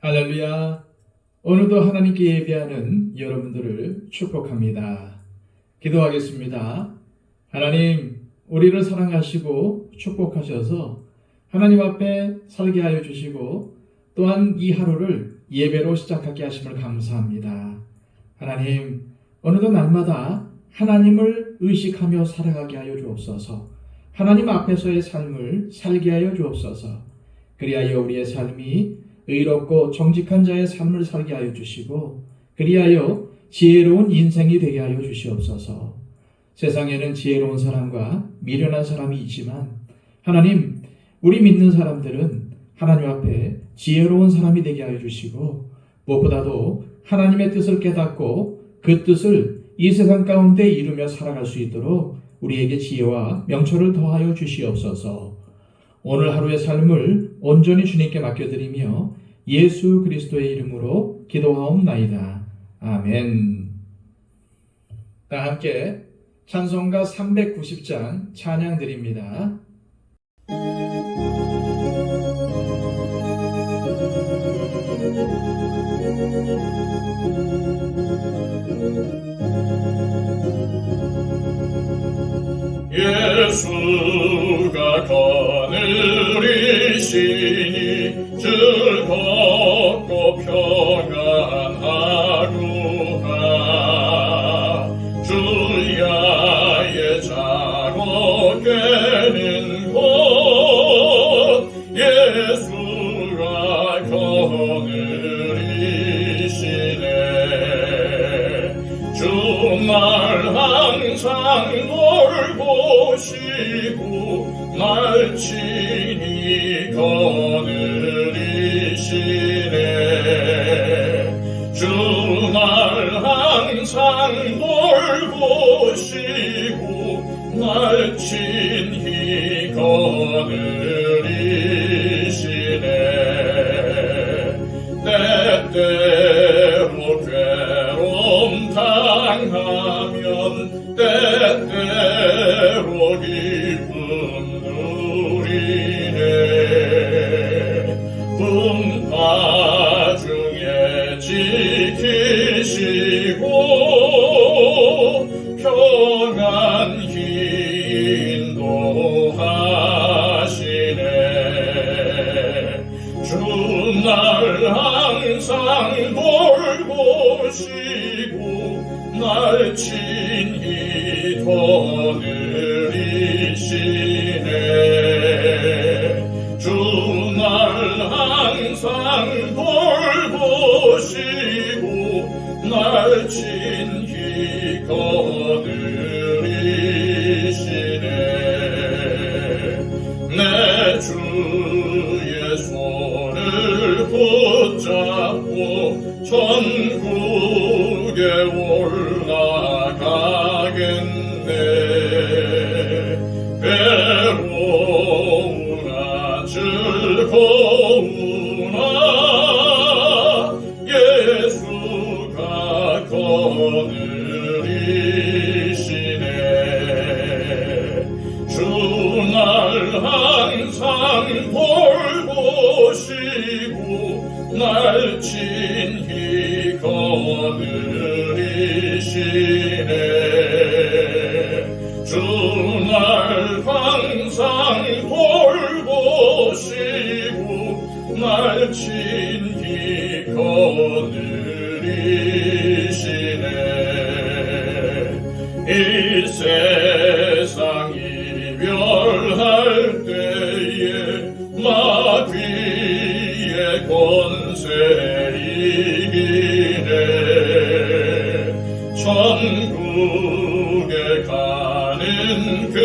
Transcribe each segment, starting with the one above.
할렐루야. 오늘도 하나님께 예배하는 여러분들을 축복합니다. 기도하겠습니다. 하나님, 우리를 사랑하시고 축복하셔서 하나님 앞에 살게 하여 주시고 또한 이 하루를 예배로 시작하게 하심을 감사합니다. 하나님, 오늘도 날마다 하나님을 의식하며 살아가게 하여 주옵소서. 하나님 앞에서의 삶을 살게 하여 주옵소서. 그리하여 우리의 삶이 의롭고 정직한 자의 삶을 살게 하여 주시고 그리하여 지혜로운 인생이 되게 하여 주시옵소서. 세상에는 지혜로운 사람과 미련한 사람이 있지만 하나님, 우리 믿는 사람들은 하나님 앞에 지혜로운 사람이 되게 하여 주시고 무엇보다도 하나님의 뜻을 깨닫고 그 뜻을 이 세상 가운데 이루며 살아갈 수 있도록 우리에게 지혜와 명철을 더하여 주시옵소서. 오늘 하루의 삶을 온전히 주님께 맡겨드리며 예수 그리스도의 이름으로 기도하옵나이다. 아멘. 다 함께 찬송가 390장 찬양 드립니다. 예수가 거느리시니 즐겁고 평안하구나. 주야의 자고 깨는 곳 예수가 거느리시네. 주말 항상 돌보시고 날 친히 거느리시네. 주날 항상 돌보시고 날 친히 거느리시네. 때때로 괴로움 당하면 때때로 기쁨 누리네. 풍파 중에 지키시고 평안히 인도하시네. 주날 항상 돌보시고 날 친히 거느리시네. 주날 항상 돌보시고 날 친히 거느리시네. 내 주의 손을 붙잡고 천국에 올라가겠네. 괴로우나 즐거우나 예수가 거느리시네. 주날 항상 돌보시고 날 친히 거느리시네. 주날 항상 돌보시고 날 친히 거느리시네. 이 세상 이별할 때에 마귀의 권세 이기네. 천국에 가는 그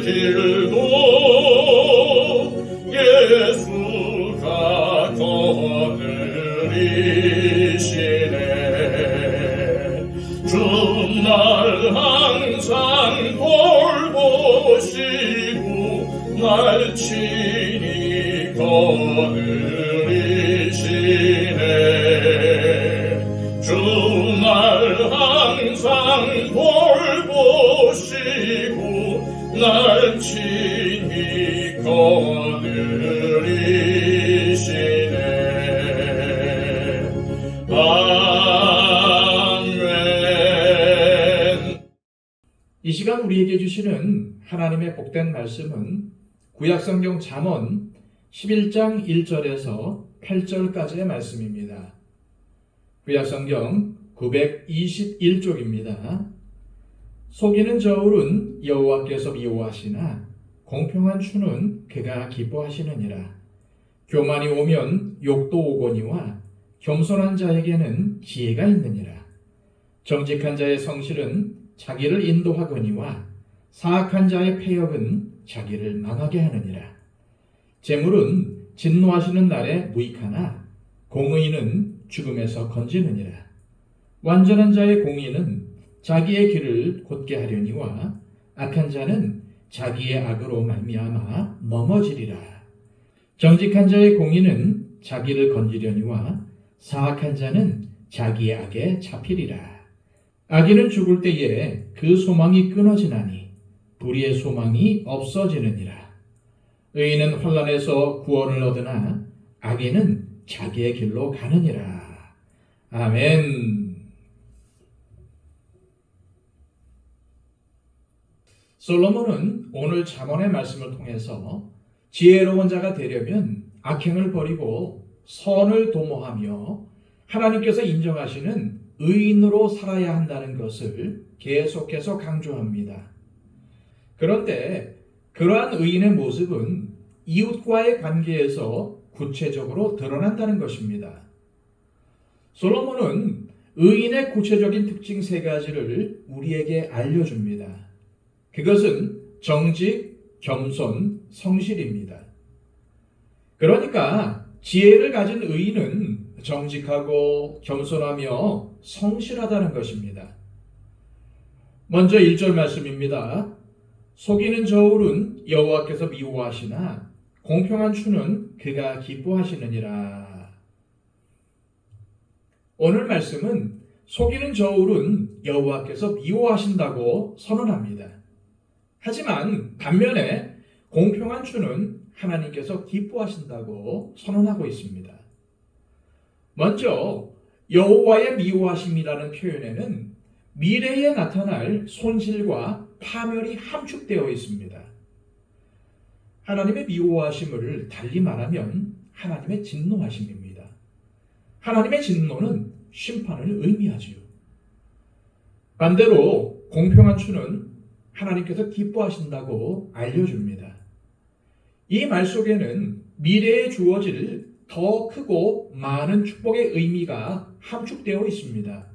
길도 예수가 거느리시네. 주날 항상 돌보시고 날 친히 거느리시네. 주날 항상 돌보시고 날 친히 거느리시네. 시간 우리에게 주시는 하나님의 복된 말씀은 구약성경 잠언 11장 1절에서 8절까지의 말씀입니다. 구약성경 921쪽입니다. 속이는 저울은 여호와께서 미워하시나 공평한 추는 그가 기뻐하시느니라. 교만이 오면 욕도 오거니와 겸손한 자에게는 지혜가 있느니라. 정직한 자의 성실은 자기를 인도하거니와 사악한 자의 패역은 자기를 망하게 하느니라. 재물은 진노하시는 날에 무익하나 공의는 죽음에서 건지느니라. 완전한 자의 공의는 자기의 길을 곧게 하려니와 악한 자는 자기의 악으로 말미암아 넘어지리라. 정직한 자의 공의는 자기를 건지려니와 사악한 자는 자기의 악에 잡히리라. 악인은 죽을 때에 그 소망이 끊어지나니 불의의 소망이 없어지느니라. 의인은 환난에서 구원을 얻으나 악인은 자기의 길로 가느니라. 아멘. 솔로몬은 오늘 잠언의 말씀을 통해서 지혜로운 자가 되려면 악행을 버리고 선을 도모하며 하나님께서 인정하시는 의인으로 살아야 한다는 것을 계속해서 강조합니다. 그런데 그러한 의인의 모습은 이웃과의 관계에서 구체적으로 드러난다는 것입니다. 솔로몬은 의인의 구체적인 특징 세 가지를 우리에게 알려줍니다. 그것은 정직, 겸손, 성실입니다. 그러니까 지혜를 가진 의인은 정직하고 겸손하며 성실하다는 것입니다. 먼저 1절 말씀입니다. 속이는 저울은 여호와께서 미워하시나 공평한 추는 그가 기뻐하시느니라. 오늘 말씀은 속이는 저울은 여호와께서 미워하신다고 선언합니다. 하지만 반면에 공평한 추는 하나님께서 기뻐하신다고 선언하고 있습니다. 먼저 여호와의 미워하심이라는 표현에는 미래에 나타날 손실과 파멸이 함축되어 있습니다. 하나님의 미워하심을 달리 말하면 하나님의 진노하심입니다. 하나님의 진노는 심판을 의미하지요. 반대로 공평한 추는 하나님께서 기뻐하신다고 알려줍니다. 이 말 속에는 미래에 주어질 더 크고 많은 축복의 의미가 함축되어 있습니다.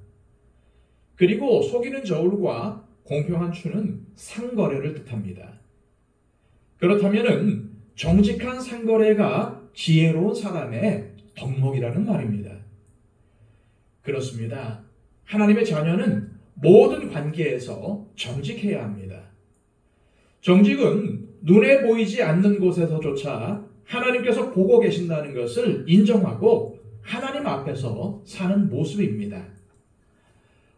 그리고 속이는 저울과 공평한 추는 상거래를 뜻합니다. 그렇다면 정직한 상거래가 지혜로운 사람의 덕목이라는 말입니다. 그렇습니다. 하나님의 자녀는 모든 관계에서 정직해야 합니다. 정직은 눈에 보이지 않는 곳에서조차 하나님께서 보고 계신다는 것을 인정하고 하나님 앞에서 사는 모습입니다.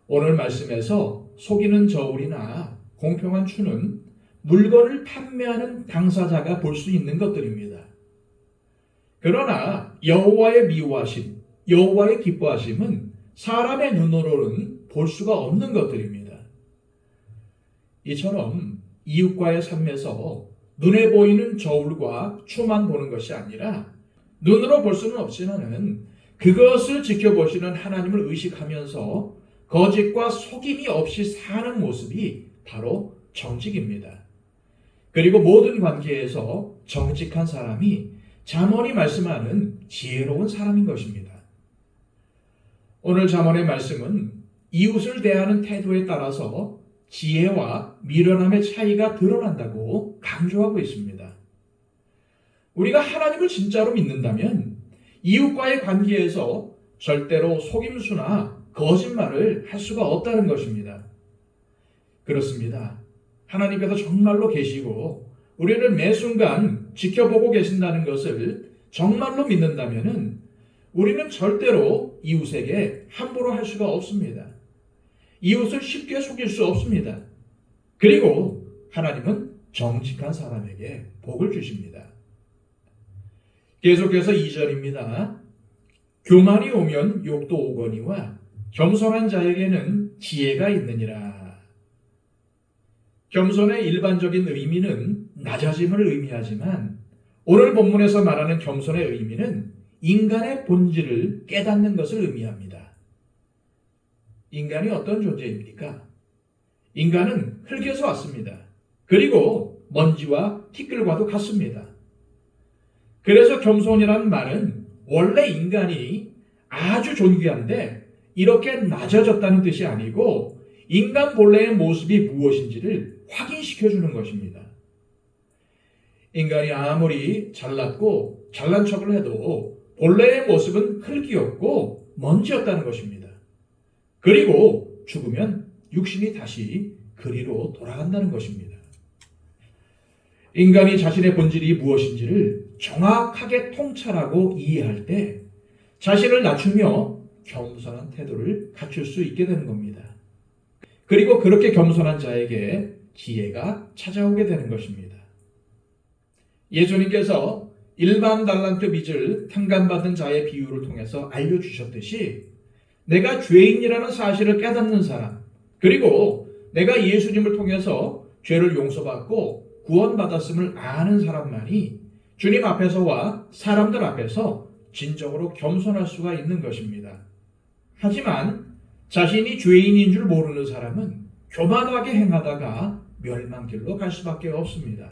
오늘 말씀에서 속이는 저울이나 공평한 추는 물건을 판매하는 당사자가 볼 수 있는 것들입니다. 그러나 여호와의 미워하심, 여호와의 기뻐하심은 사람의 눈으로는 볼 수가 없는 것들입니다. 이처럼 이웃과의 삶에서 눈에 보이는 저울과 추만 보는 것이 아니라 눈으로 볼 수는 없지만은 그것을 지켜보시는 하나님을 의식하면서 거짓과 속임이 없이 사는 모습이 바로 정직입니다. 그리고 모든 관계에서 정직한 사람이 잠언이 말씀하는 지혜로운 사람인 것입니다. 오늘 잠언의 말씀은 이웃을 대하는 태도에 따라서 지혜와 미련함의 차이가 드러난다고 강조하고 있습니다. 우리가 하나님을 진짜로 믿는다면 이웃과의 관계에서 절대로 속임수나 거짓말을 할 수가 없다는 것입니다. 그렇습니다. 하나님께서 정말로 계시고 우리를 매 순간 지켜보고 계신다는 것을 정말로 믿는다면 우리는 절대로 이웃에게 함부로 할 수가 없습니다. 이웃을 쉽게 속일 수 없습니다. 그리고 하나님은 정직한 사람에게 복을 주십니다. 계속해서 2절입니다. 교만이 오면 욕도 오거니와 겸손한 자에게는 지혜가 있느니라. 겸손의 일반적인 의미는 낮아짐을 의미하지만 오늘 본문에서 말하는 겸손의 의미는 인간의 본질을 깨닫는 것을 의미합니다. 인간이 어떤 존재입니까? 인간은 흙에서 왔습니다. 그리고 먼지와 티끌과도 같습니다. 그래서 겸손이라는 말은 원래 인간이 아주 존귀한데 이렇게 낮아졌다는 뜻이 아니고 인간 본래의 모습이 무엇인지를 확인시켜 주는 것입니다. 인간이 아무리 잘났고 잘난 척을 해도 본래의 모습은 흙이었고 먼지였다는 것입니다. 그리고 죽으면 육신이 다시 그리로 돌아간다는 것입니다. 인간이 자신의 본질이 무엇인지를 정확하게 통찰하고 이해할 때 자신을 낮추며 겸손한 태도를 갖출 수 있게 되는 겁니다. 그리고 그렇게 겸손한 자에게 지혜가 찾아오게 되는 것입니다. 예수님께서 일반 달란트 빚을 탕감받은 자의 비유를 통해서 알려주셨듯이 내가 죄인이라는 사실을 깨닫는 사람, 그리고 내가 예수님을 통해서 죄를 용서받고 구원받았음을 아는 사람만이 주님 앞에서와 사람들 앞에서 진정으로 겸손할 수가 있는 것입니다. 하지만 자신이 죄인인 줄 모르는 사람은 교만하게 행하다가 멸망길로 갈 수밖에 없습니다.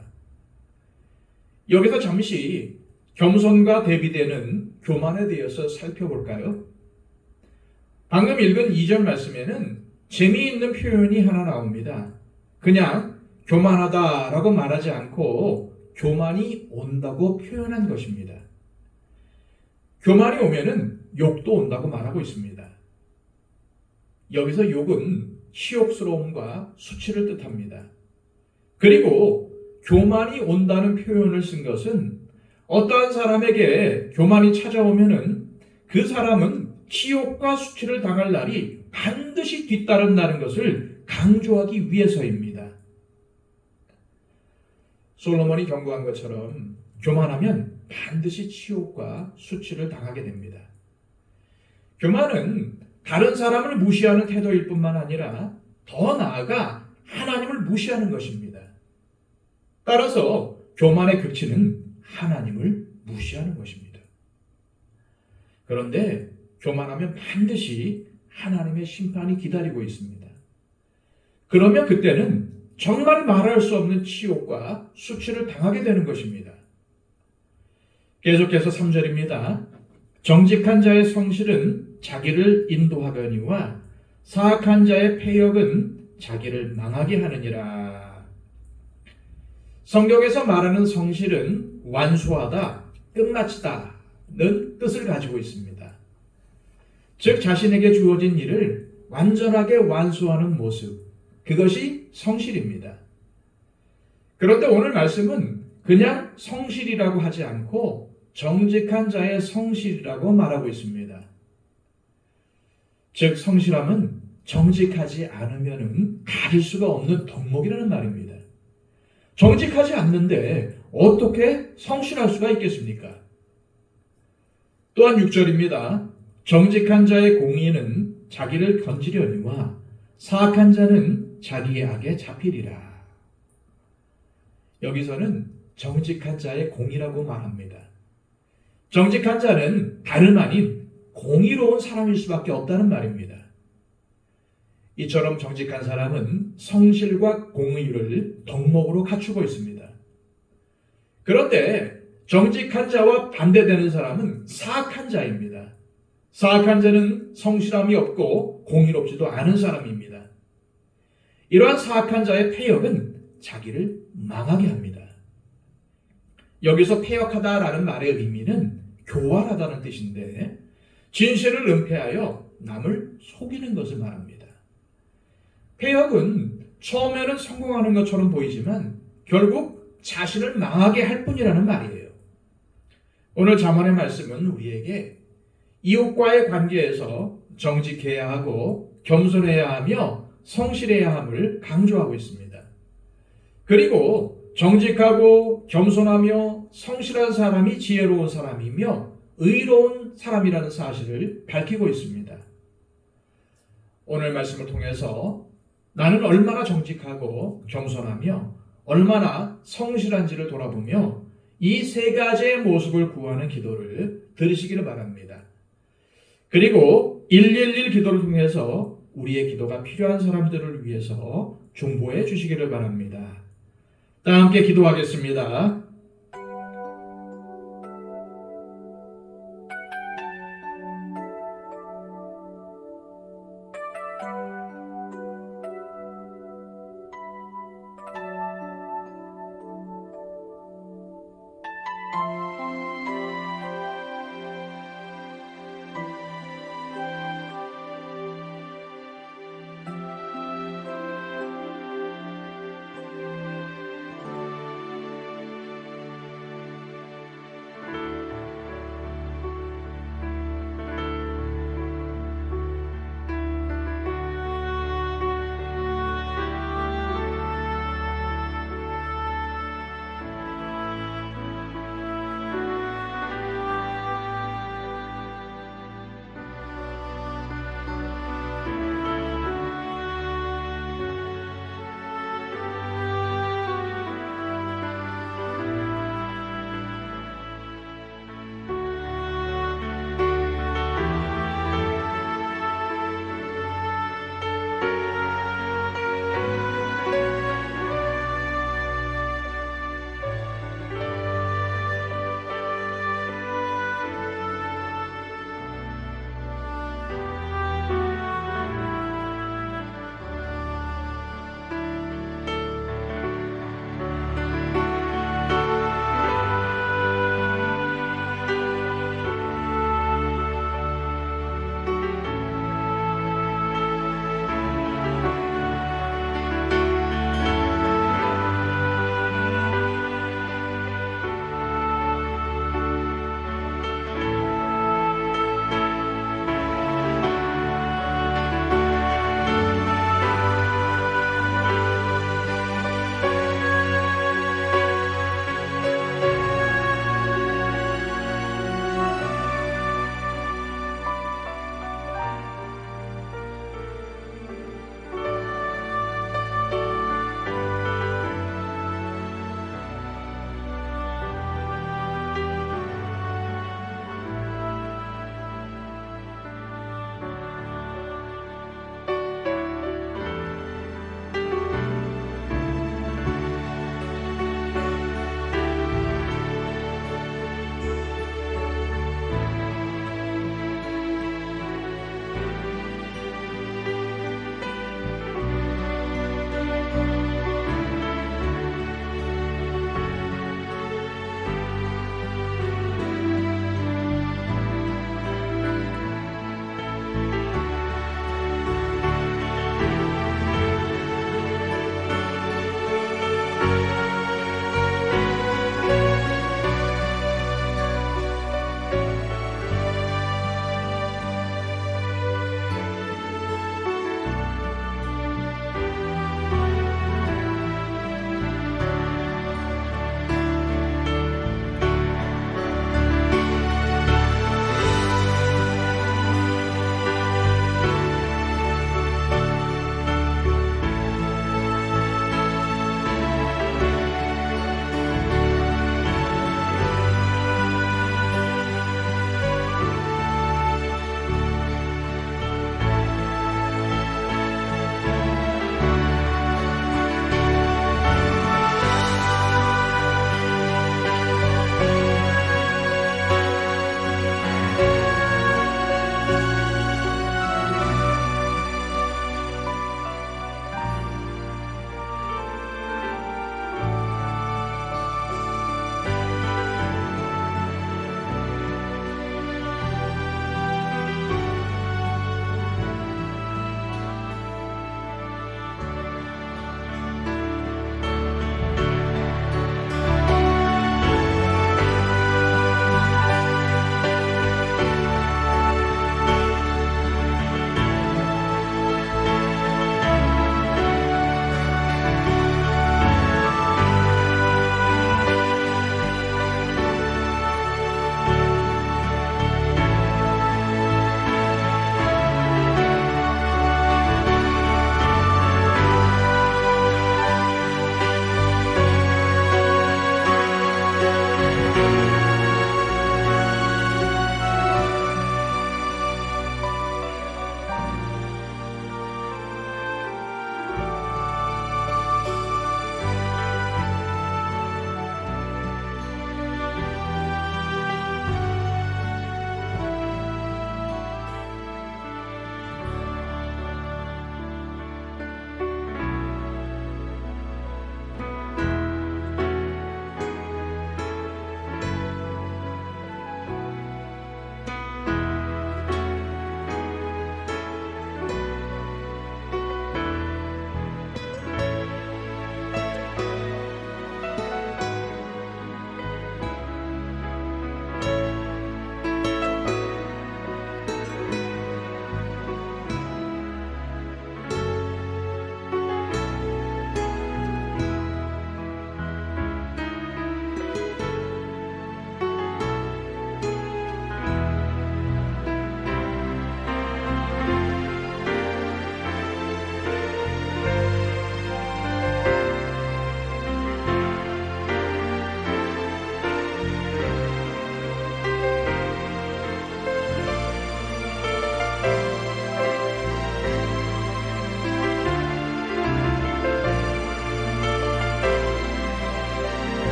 여기서 잠시 겸손과 대비되는 교만에 대해서 살펴볼까요? 방금 읽은 2절 말씀에는 재미있는 표현이 하나 나옵니다. 그냥 교만하다라고 말하지 않고 교만이 온다고 표현한 것입니다. 교만이 오면은 욕도 온다고 말하고 있습니다. 여기서 욕은 치욕스러움과 수치를 뜻합니다. 그리고 교만이 온다는 표현을 쓴 것은 어떠한 사람에게 교만이 찾아오면은 그 사람은 치욕과 수치를 당할 날이 반드시 뒤따른다는 것을 강조하기 위해서입니다. 솔로몬이 경고한 것처럼 교만하면 반드시 치욕과 수치를 당하게 됩니다. 교만은 다른 사람을 무시하는 태도일 뿐만 아니라 더 나아가 하나님을 무시하는 것입니다. 따라서 교만의 극치는 하나님을 무시하는 것입니다. 그런데 교만하면 반드시 하나님의 심판이 기다리고 있습니다. 그러면 그때는 정말 말할 수 없는 치욕과 수치를 당하게 되는 것입니다. 계속해서 3절입니다. 정직한 자의 성실은 자기를 인도하거니와 사악한 자의 패역은 자기를 망하게 하느니라. 성경에서 말하는 성실은 완수하다, 끝마치다는 뜻을 가지고 있습니다. 즉 자신에게 주어진 일을 완전하게 완수하는 모습, 그것이 성실입니다. 그런데 오늘 말씀은 그냥 성실이라고 하지 않고 정직한 자의 성실이라고 말하고 있습니다. 즉 성실함은 정직하지 않으면 가릴 수가 없는 덕목이라는 말입니다. 정직하지 않는데 어떻게 성실할 수가 있겠습니까? 또한 6절입니다. 정직한 자의 공의는 자기를 건지려니와 사악한 자는 자기의 악에 잡히리라. 여기서는 정직한 자의 공의라고 말합니다. 정직한 자는 다름 아닌 공의로운 사람일 수밖에 없다는 말입니다. 이처럼 정직한 사람은 성실과 공의를 덕목으로 갖추고 있습니다. 그런데 정직한 자와 반대되는 사람은 사악한 자입니다. 사악한 자는 성실함이 없고 공의롭지도 않은 사람입니다. 이러한 사악한 자의 패역은 자기를 망하게 합니다. 여기서 패역하다라는 말의 의미는 교활하다는 뜻인데 진실을 은폐하여 남을 속이는 것을 말합니다. 패역은 처음에는 성공하는 것처럼 보이지만 결국 자신을 망하게 할 뿐이라는 말이에요. 오늘 잠언의 말씀은 우리에게 이웃과의 관계에서 정직해야 하고 겸손해야 하며 성실해야 함을 강조하고 있습니다. 그리고 정직하고 겸손하며 성실한 사람이 지혜로운 사람이며 의로운 사람이라는 사실을 밝히고 있습니다. 오늘 말씀을 통해서 나는 얼마나 정직하고 겸손하며 얼마나 성실한지를 돌아보며 이 세 가지의 모습을 구하는 기도를 들으시기를 바랍니다. 그리고 111 기도를 통해서 우리의 기도가 필요한 사람들을 위해서 중보해 주시기를 바랍니다. 다 함께 기도하겠습니다.